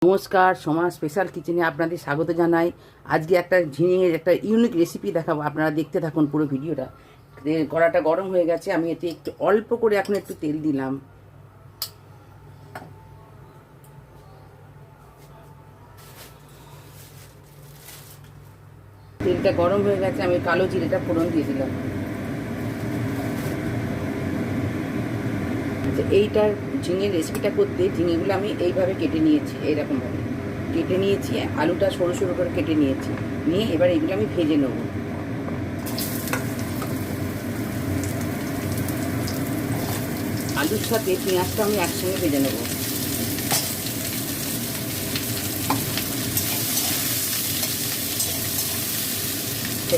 নমস্কার, সোমা স্পেশাল কিচেনে আপনাদের স্বাগত জানাই। আজকে একটা ঝিঙের একটা ইউনিক রেসিপি দেখাবো, আপনারা দেখতে থাকুন পুরো ভিডিওটা। কড়াটা গরম হয়ে গেছে, আমি এতে একটু অল্প করে এখন একটু তেল দিলাম। তেলটা গরম হয়ে গেছে, আমি কালো জিরেটা ফোড়ন দিয়ে দিলাম। এইটার ঝিঙের রেসিপিটা করতে ঝিঙেগুলো আমি এইভাবে কেটে নিয়েছি, এইরকমভাবে কেটে নিয়েছি, আলুটা সরু সরু করে কেটে নিয়েছি, নিয়ে এবার এগুলো আমি ভেজে নেব। আলুর সাথে পেঁয়াজটা আমি একসঙ্গে ভেজে নেব।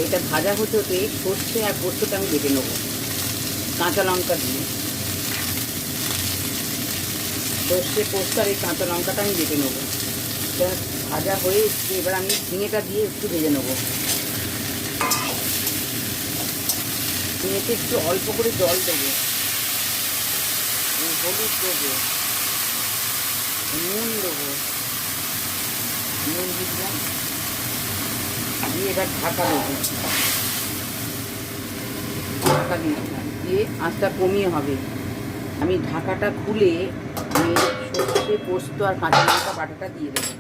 এটা ভাজা হতে হতে সর্ষে আর পোস্তটা আমি বেটে নেব কাঁচা লঙ্কা দিয়ে। সর্ষে পোস্ত আর এই কাঁচা লঙ্কাটা আমি বেটে নেব। এটা ভাজা হয়ে এসছে, এবার আমি ঝিঙেটা দিয়ে একটু ভেজে নেব। ঝিঙেতে একটু অল্প করে জল দেবো, হলুদ দেবো, নুন দেবো, নুন দিলাম, দিয়ে এবার ঢাকা দেবো। ঢাকা দিয়েছিলাম, দিয়ে আঁচটা কমিয়ে হবে। আমি ঢাকাটা খুলে আমি সর্ষে পোস্ত আর কাঁচা লঙ্কা বাটাটা দিয়ে দেবো।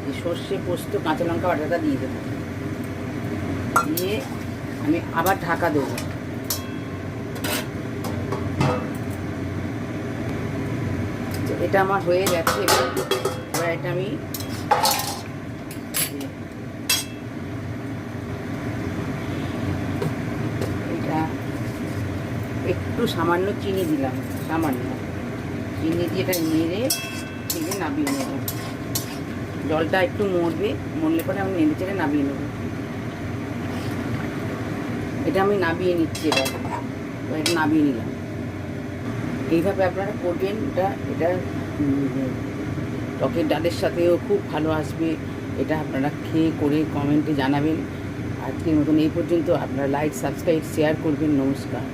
এই সর্ষে পোস্ত কাঁচা লঙ্কা বাটাটা দিয়ে দেবো, দিয়ে আমি আবার ঢাকা দেবো। এটা আমার হয়ে গেছে। এবার এটা আমি এটা একটু সামান্য চিনি দিলাম, সামান্য চিনি দিয়ে এটা নেড়ে ছেড়ে নামিয়ে নেব। জলটা একটু মরলে পরে আমি নেড়ে চেড়ে নামিয়ে নেব। এটা আমি নামিয়ে নিচ্ছি, এটা নামিয়ে নিলাম। এইভাবে আপনারা করবেন। এটা টকের ডালের সাথেও খুব ভালো আসবে। এটা আপনারা খেয়ে করে কমেন্টে জানাবেন। আজকের মতন এই পর্যন্ত। আপনারা লাইক, সাবস্ক্রাইব, শেয়ার করবেন। নমস্কার।